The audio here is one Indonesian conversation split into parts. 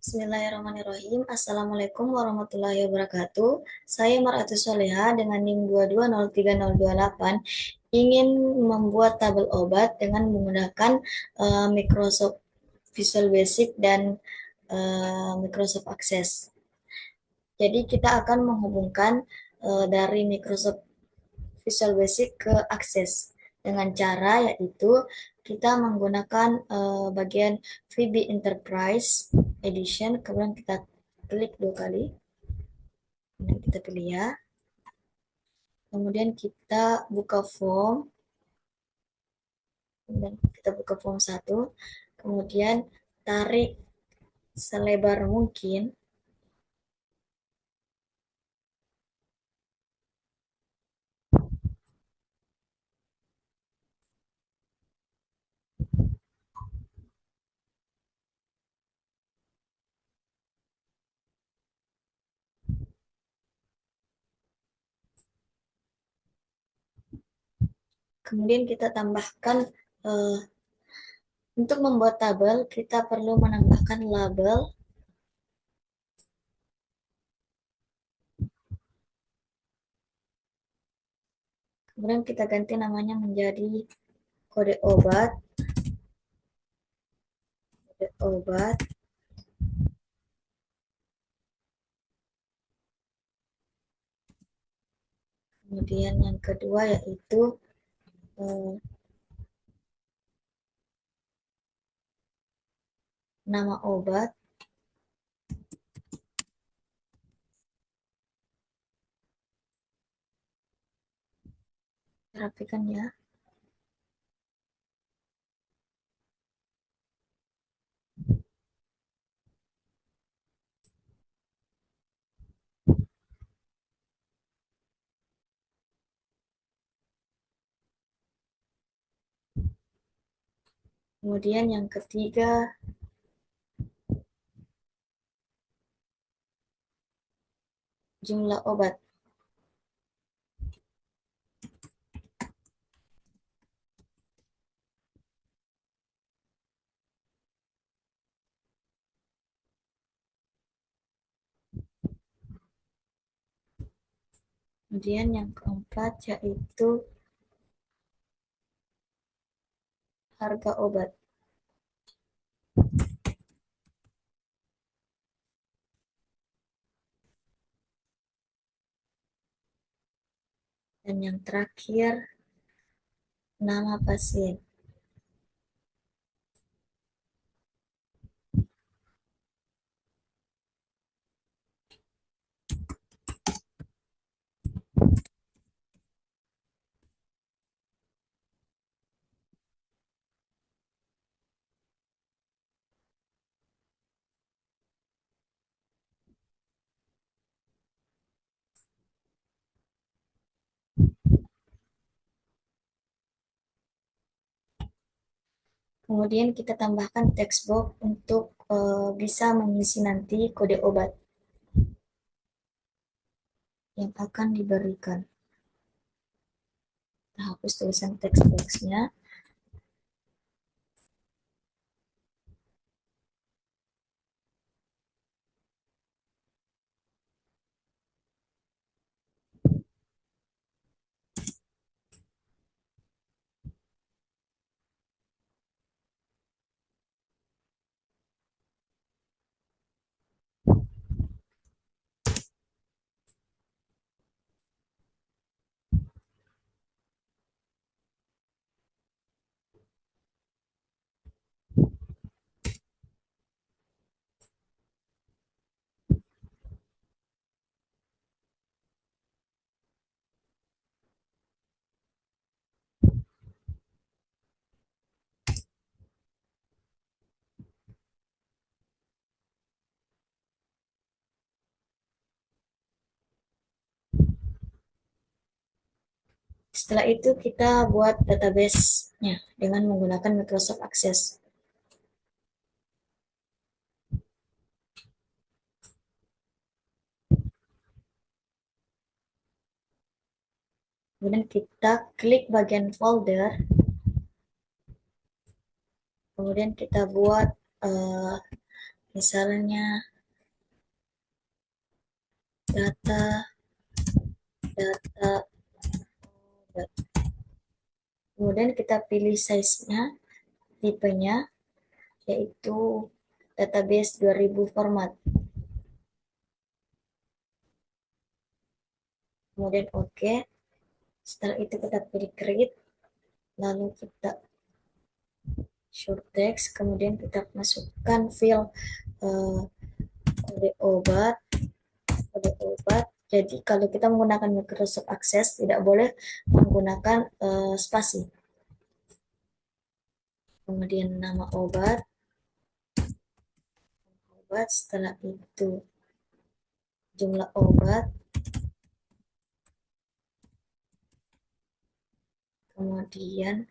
Bismillahirrahmanirrahim. Assalamualaikum warahmatullahi wabarakatuh. Saya Maratus Soleha dengan NIM 220308 ingin membuat tabel obat dengan menggunakan Microsoft Visual Basic dan Microsoft Access. Jadi kita akan menghubungkan dari Microsoft Visual Basic ke Access dengan cara yaitu kita menggunakan bagian VB Enterprise Edition, kemudian kita klik 2 kali, kemudian kita pilih ya, kemudian kita buka form, kemudian kita buka form 1, kemudian tarik selebar mungkin. Kemudian kita tambahkan untuk membuat tabel kita perlu menambahkan label. Kemudian kita ganti namanya menjadi kode obat. Kode obat. Kemudian yang kedua yaitu nama obat. Rapikan ya. Kemudian yang ketiga, jumlah obat. Kemudian yang keempat yaitu harga obat. Dan yang terakhir, nama pasien. Kemudian kita tambahkan text box untuk bisa mengisi nanti kode obat yang akan diberikan. Kita hapus tulisan text box-nya. Setelah itu kita buat database-nya dengan menggunakan Microsoft Access. Kemudian kita klik bagian folder. Kemudian kita buat Misalnya data data obat. Kemudian kita pilih size-nya, tipenya, yaitu database 2000 format. Kemudian oke. Setelah itu kita pilih create, lalu kita short text, kemudian kita masukkan field uh, kode obat, kode obat. Jadi kalau kita menggunakan Microsoft Access tidak boleh menggunakan spasi. Kemudian nama obat, setelah itu jumlah obat, kemudian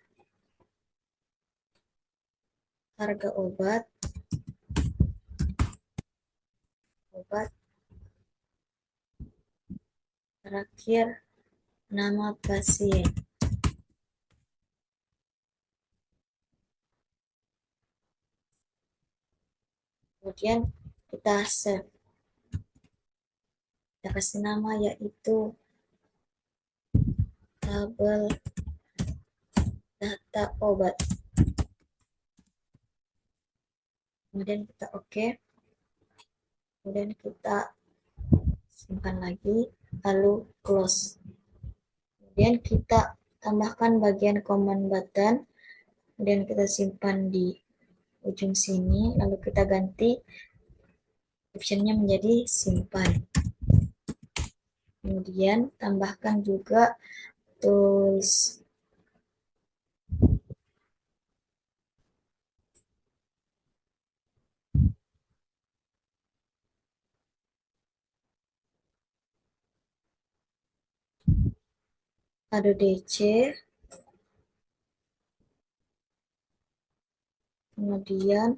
harga obat, terakhir nama pasien. Kemudian kita save. Kita kasih nama yaitu tabel data obat. Kemudian kita oke. Kemudian kita simpan lagi, lalu close. Kemudian kita tambahkan bagian command button, kemudian kita simpan di ujung sini, lalu kita ganti optionnya menjadi simpan. Kemudian tambahkan juga tools. Ada DC, kemudian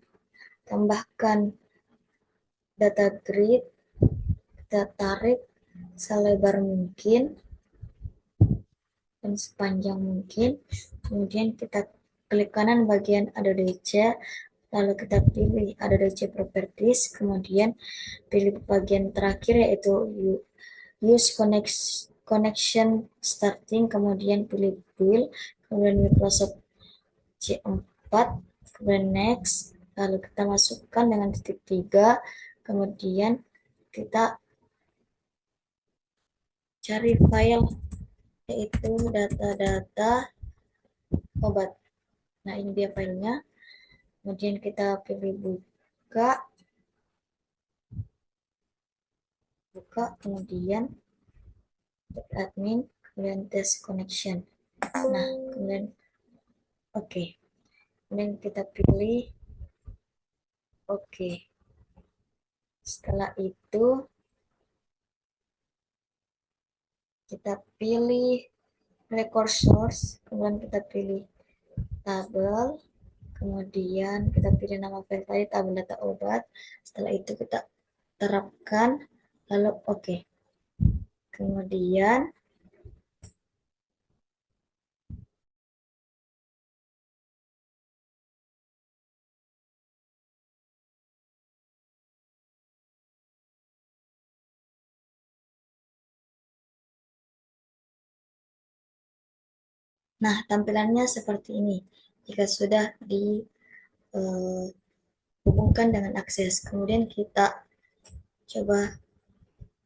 tambahkan data grid, kita tarik selebar mungkin dan sepanjang mungkin. Kemudian kita klik kanan bagian ada DC, lalu kita pilih ada DC properties, kemudian pilih bagian terakhir yaitu use connection starting, kemudian pilih build, kemudian Microsoft C4, kemudian next, lalu kita masukkan dengan titik 3, kemudian kita cari file yaitu data-data obat. Nah, ini dia filenya. Kemudian kita pilih buka, kemudian admin, kemudian test connection. Nah, kemudian oke. Kemudian kita pilih oke. Setelah itu kita pilih record source, kemudian kita pilih tabel, kemudian kita pilih nama file tadi, tabel data obat. Setelah itu kita terapkan, lalu oke. Kemudian nah, tampilannya seperti ini. Jika sudah dihubungkan dengan akses, kemudian kita coba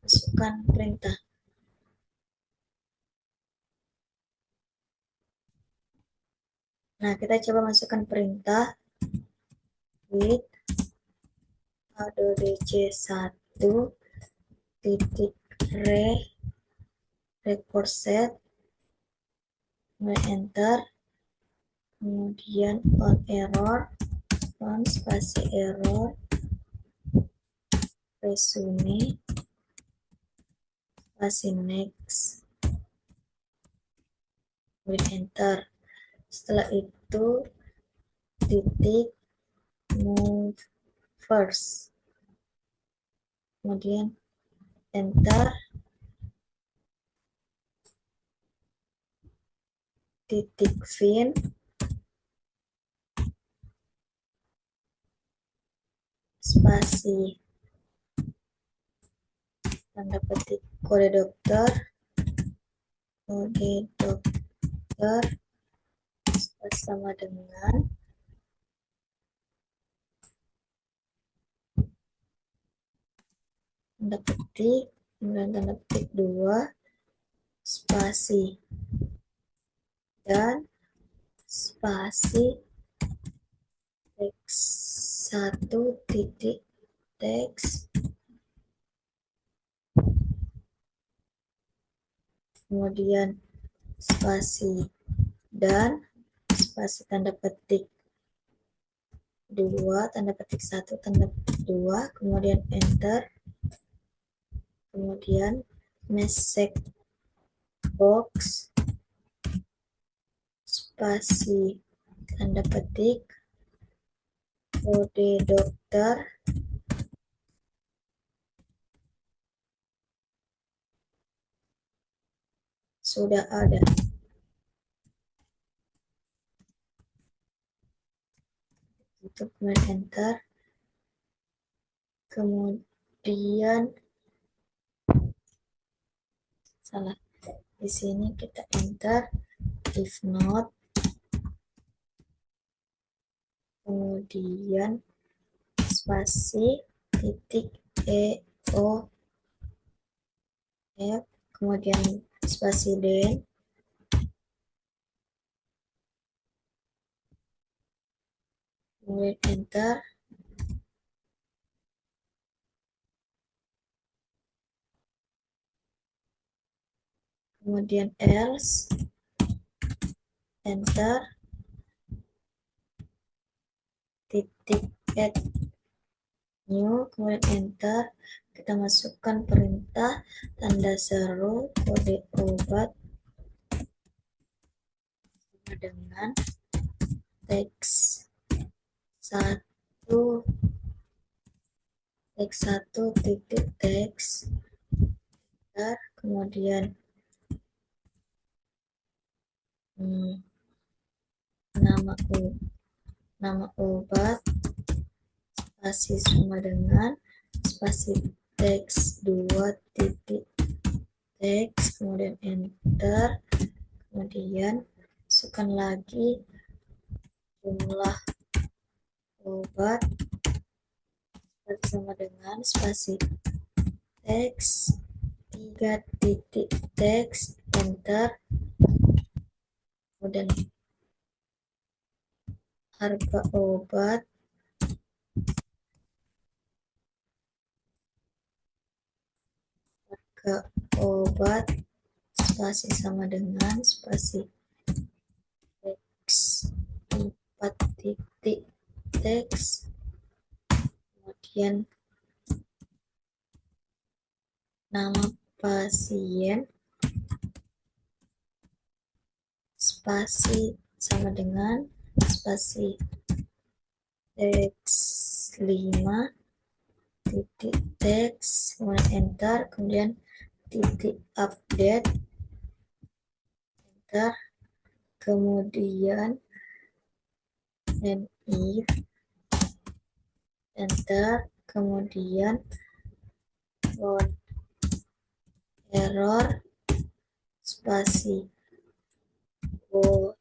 masukkan perintah. Nah, kita coba masukkan perintah with adodc1 titik record set, enter, kemudian on error, on spasi error, resume, spasi next, kemudian enter. Setelah itu titik move first, kemudian enter, titik fin, spasi tanda petik kode dokter sama dengan tanda petik, kemudian tanda petik 2, spasi, dan spasi teks 1 titik teks, kemudian spasi, dan spasi tanda petik 2, tanda petik 1, tanda petik 2, kemudian enter, kemudian message box, spasi tanda petik kode dokter, sudah ada. Tutup, kemudian enter, kemudian salah, di sini kita enter if not, kemudian spasi titik EO F, kemudian spasi den, kemudian enter, kemudian else, enter, titik add new, kemudian enter, kita masukkan perintah tanda seru kode obat sama dengan teks 1 titik teks, kemudian nama obat, spasi sama dengan spasi teks 2 titik teks, kemudian enter, kemudian masukkan lagi jumlah obat, spasi sama dengan spasi teks 3 titik teks, enter, kemudian harga obat, spasi sama dengan spasi teks 4 titik teks, kemudian nama pasien, spasi sama dengan spasi teks 5 titik teks, kemudian enter, kemudian titik update, enter, kemudian and if, enter, kemudian load error, spasi go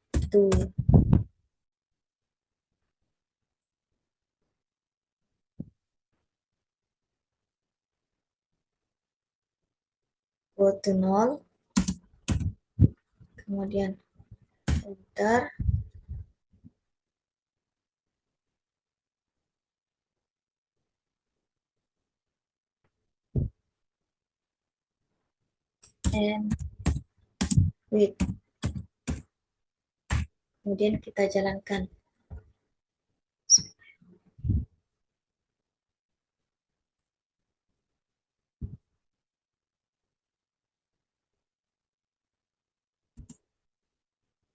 to nol, kemudian enter, and wait, kemudian kita jalankan.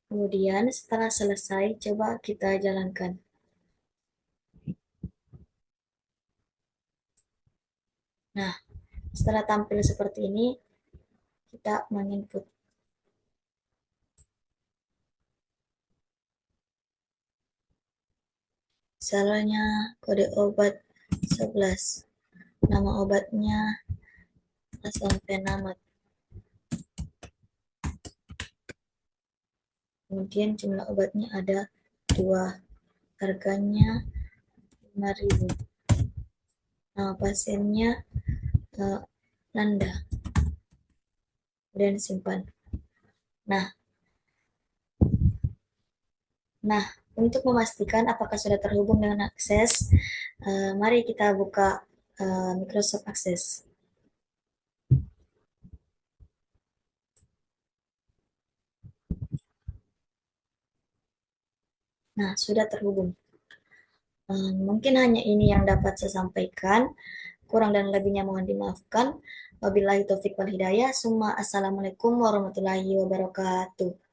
Kemudian setelah selesai, coba kita jalankan. Nah, setelah tampil seperti ini, kita menginput. Misalnya kode obat 11. Nama obatnya asam fenamat. Kemudian jumlah obatnya ada 2. Harganya 5.000. Nama pasiennya Nanda. Kemudian simpan. Nah, untuk memastikan apakah sudah terhubung dengan akses, mari kita buka Microsoft Access. Nah, sudah terhubung. Mungkin hanya ini yang dapat saya sampaikan. Kurang dan lebihnya mohon dimaafkan. Wabillahi taufiq wal hidayah. Assalamualaikum warahmatullahi wabarakatuh.